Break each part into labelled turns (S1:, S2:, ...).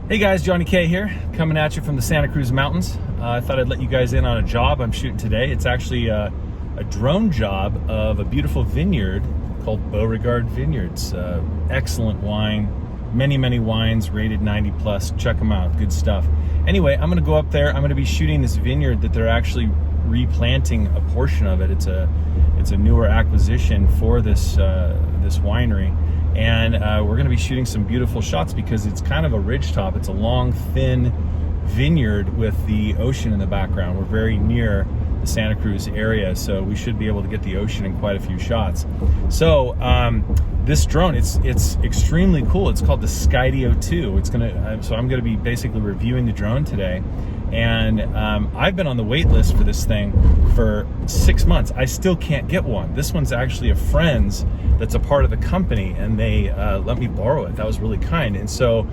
S1: Hey guys, Johnny K here, coming at you from the Santa Cruz Mountains. I thought I'd let you guys in on a job I'm shooting today. It's actually a drone job of a beautiful vineyard called Beauregard Vineyards. Excellent wine, many wines, rated 90 plus. Check them out, good stuff. Anyway, I'm gonna go up there. I'm gonna be shooting this vineyard that they're actually replanting a portion of it. It's a newer acquisition for this winery. And we're going to be shooting some beautiful shots because it's kind of a ridgetop. It's a long, thin vineyard with the ocean in the background. We're very near the Santa Cruz area, so we should be able to get the ocean in quite a few shots. So this drone, it's extremely cool. It's called the Skydio 2. So I'm going to be basically reviewing the drone today. And I've been on the wait list for this thing for 6 months. I still can't get one. This one's actually a friend's that's a part of the company, and they let me borrow it. That was really kind. And so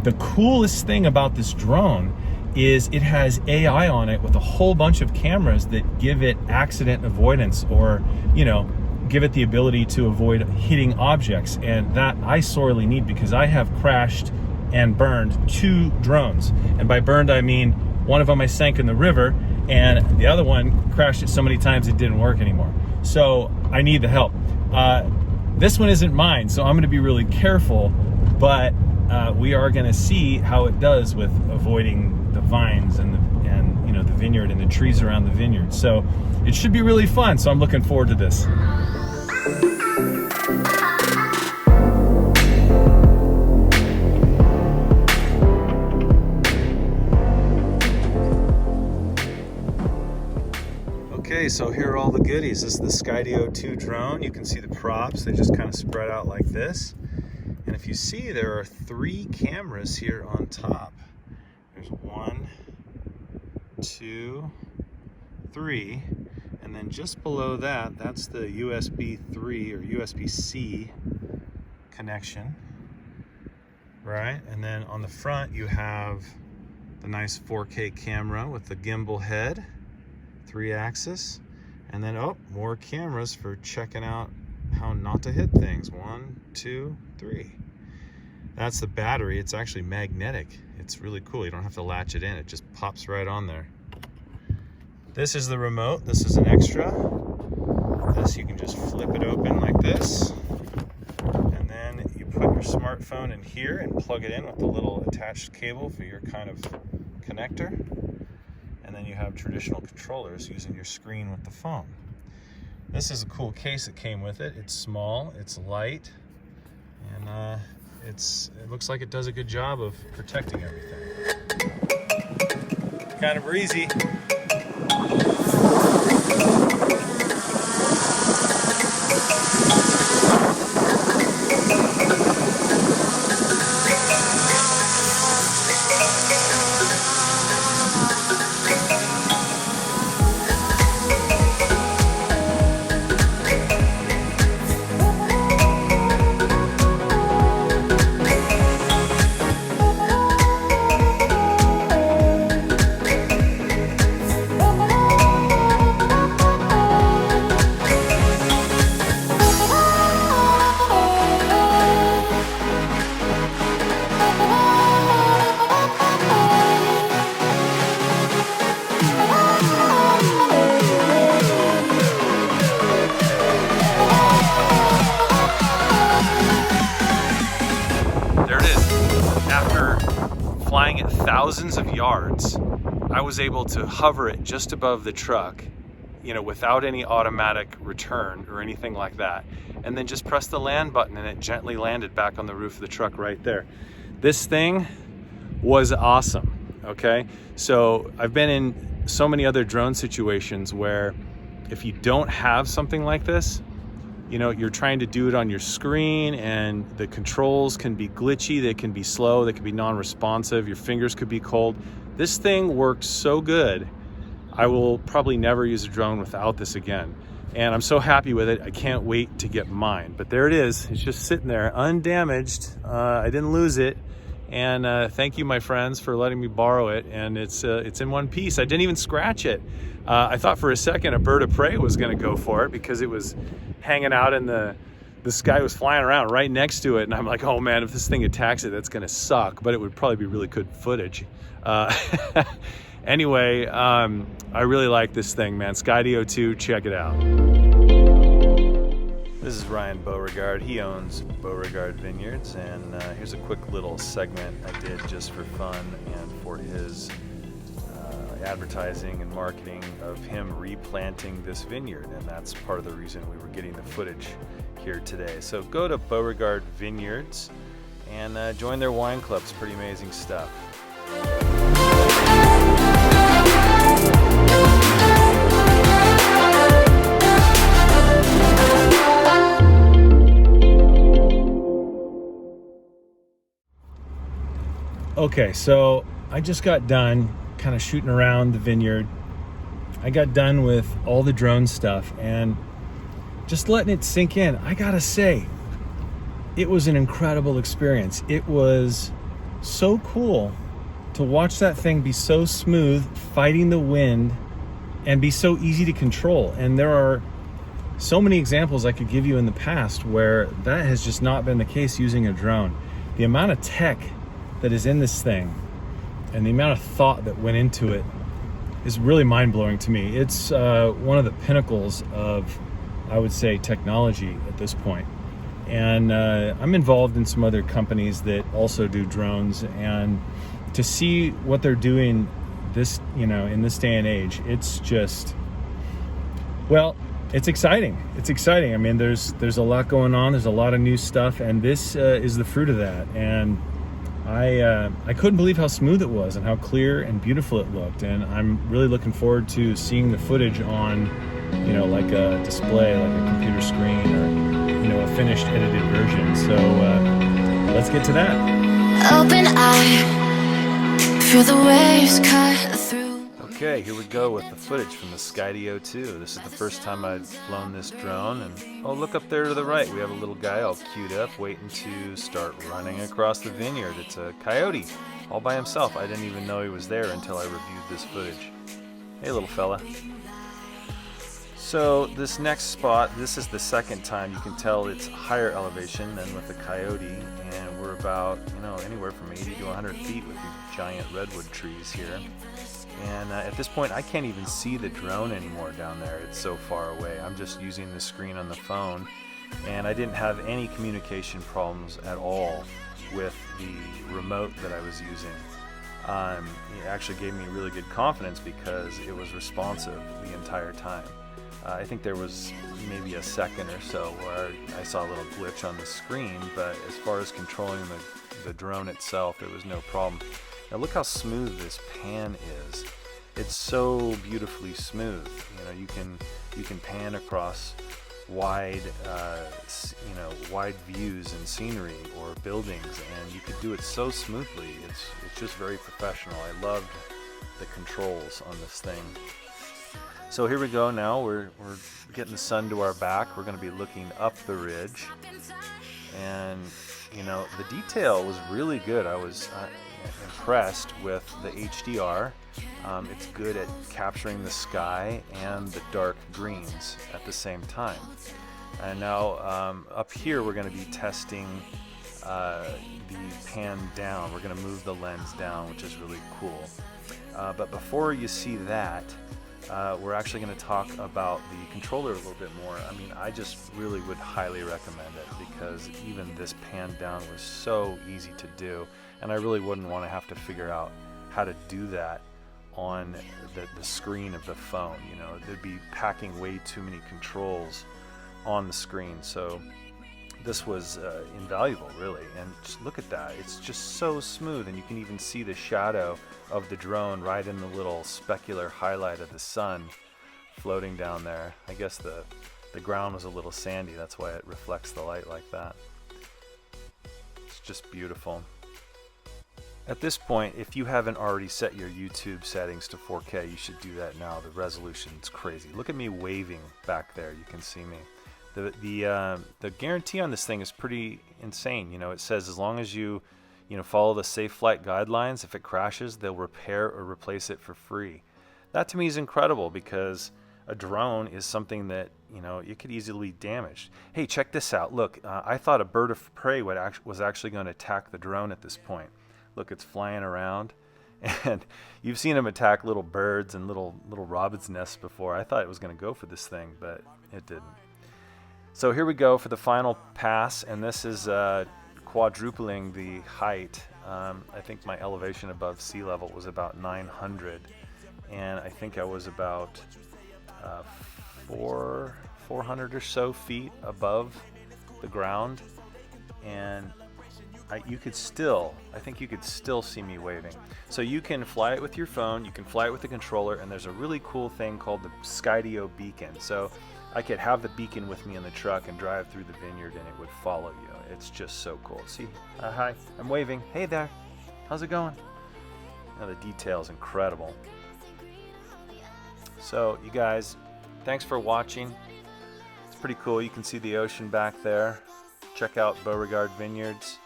S1: the coolest thing about this drone is it has AI on it with a whole bunch of cameras that give it accident avoidance, or, you know, give it the ability to avoid hitting objects. And that I sorely need, because I have crashed and burned 2 drones. And by burned, I mean one of them I sank in the river, and the other one crashed it so many times it didn't work anymore. So I need the help. This one isn't mine, so I'm gonna be really careful, but we are gonna see how it does with avoiding the vines and you know, the vineyard and the trees around the vineyard. So it should be really fun, so I'm looking forward to this. Okay, so here are all the goodies. This is the Skydio 2 drone. You can see the props. They just kind of spread out like this. And if you see, there are 3 cameras here on top. There's 1, 2, 3. And then just below that, that's the USB 3 or USB-C connection, right? And then on the front, you have the nice 4K camera with the gimbal head, 3-axis, and then more cameras for checking out how not to hit things. 1, 2, 3. That's the battery. It's actually magnetic. It's really cool. You don't have to latch it in. It just pops right on there. This is the remote. This is an extra. This, you can just flip it open like this, and then you put your smartphone in here and plug it in with the little attached cable for your kind of connector. And then you have traditional controllers using your screen with the phone. This is a cool case that came with it. It's small, it's light, and it looks like it does a good job of protecting everything. Kind of breezy. Flying at thousands of yards, I was able to hover it just above the truck, you know, without any automatic return or anything like that. And then just press the land button and it gently landed back on the roof of the truck right there. This thing was awesome, okay? So I've been in so many other drone situations where if you don't have something like this, you know, you're trying to do it on your screen and the controls can be glitchy, they can be slow, they can be non-responsive, your fingers could be cold. This thing worked so good, I will probably never use a drone without this again. And I'm so happy with it, I can't wait to get mine. But there it is, it's just sitting there, undamaged. I didn't lose it. And thank you, my friends, for letting me borrow it. And it's in one piece. I didn't even scratch it. I thought for a second a bird of prey was gonna go for it because it was hanging out in the this guy was flying around right next to it, and I'm like, oh man, if this thing attacks it, that's gonna suck, but it would probably be really good footage. Anyway, I really like this thing, man. Skydio 2, check it out. This is Ryan Beauregard. He owns Beauregard Vineyards, and here's a quick little segment I did just for fun and for his advertising and marketing of him replanting this vineyard, and that's part of the reason we were getting the footage here today. So go to Beauregard Vineyards and join their wine club. It's pretty amazing stuff. Okay, so I just got done kind of shooting around the vineyard. I got done with all the drone stuff and just letting it sink in. I gotta say, it was an incredible experience. It was so cool to watch that thing be so smooth, fighting the wind, and be so easy to control. And there are so many examples I could give you in the past where that has just not been the case using a drone. The amount of tech that is in this thing and the amount of thought that went into it is really mind-blowing to me. It's one of the pinnacles of, I would say, technology at this point. And I'm involved in some other companies that also do drones, and to see what they're doing this, in this day and age, it's just, well, it's exciting. It's exciting. I mean, there's a lot going on. There's a lot of new stuff, and this is the fruit of that. And I couldn't believe how smooth it was and how clear and beautiful it looked. And I'm really looking forward to seeing the footage on, like a display, like a computer screen, or, a finished edited version. So let's get to that.
S2: Open eye, feel the waves cut through.
S1: Okay, here we go with the footage from the Skydio 2. This is the first time I've flown this drone, and oh, look up there to the right. We have a little guy all queued up, waiting to start running across the vineyard. It's a coyote, all by himself. I didn't even know he was there until I reviewed this footage. Hey, little fella. So this next spot, this is the second time. You can tell it's higher elevation than with the coyote, and we're about, anywhere from 80 to 100 feet with these giant redwood trees here. And at this point, I can't even see the drone anymore down there. It's so far away. I'm just using the screen on the phone, and I didn't have any communication problems at all with the remote that I was using. It actually gave me really good confidence because it was responsive the entire time. I think there was maybe a second or so where I saw a little glitch on the screen, but as far as controlling the drone itself, there was no problem. Now look how smooth this pan is. It's so beautifully smooth. You can pan across wide views and scenery or buildings, and you could do it so smoothly. It's just very professional. I loved the controls on this thing. So here we go now. We're getting the sun to our back. We're going to be looking up the ridge, and the detail was really good. I was impressed with the HDR. It's good at capturing the sky and the dark greens at the same time. And now up here we're going to be testing the pan down. We're going to move the lens down, which is really cool. But before you see that, we're actually going to talk about the controller a little bit more. I mean, I just really would highly recommend it because even this pan down was so easy to do, and I really wouldn't want to have to figure out how to do that on the screen of the phone. They'd be packing way too many controls on the screen. So this was invaluable, really. And just look at that. It's just so smooth, and you can even see the shadow of the drone right in the little specular highlight of the sun floating down there. I guess the ground was a little sandy. That's why it reflects the light like that. It's just beautiful. At this point, if you haven't already set your YouTube settings to 4K, you should do that now. The resolution's crazy. Look at me waving back there. You can see me. The guarantee on this thing is pretty insane. It says as long as you follow the safe flight guidelines, if it crashes, they'll repair or replace it for free. That to me is incredible because a drone is something that, you know, it could easily be damaged. Hey, check this out. Look, I thought a bird of prey was actually going to attack the drone at this point. Look, it's flying around. And you've seen them attack little birds and little robin's nests before. I thought it was going to go for this thing, but it didn't. So here we go for the final pass, and this is quadrupling the height. I think my elevation above sea level was about 900, and I think I was about 400 or so feet above the ground, and I think you could still see me waving. So you can fly it with your phone, you can fly it with the controller, and there's a really cool thing called the Skydio beacon. So I could have the beacon with me in the truck and drive through the vineyard and it would follow you. It's just so cool. See, hi, I'm waving. Hey there, how's it going? Now the detail's incredible. So you guys, thanks for watching. It's pretty cool. You can see the ocean back there. Check out Beauregard Vineyards.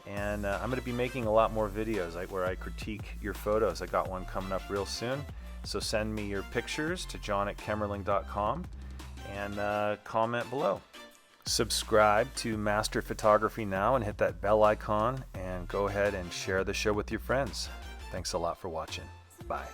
S1: And I'm going to be making a lot more videos where I critique your photos. I got one coming up real soon. So send me your pictures to john@kemmerling.com and comment below. Subscribe to Master Photography now and hit that bell icon, and go ahead and share the show with your friends. Thanks a lot for watching. Bye.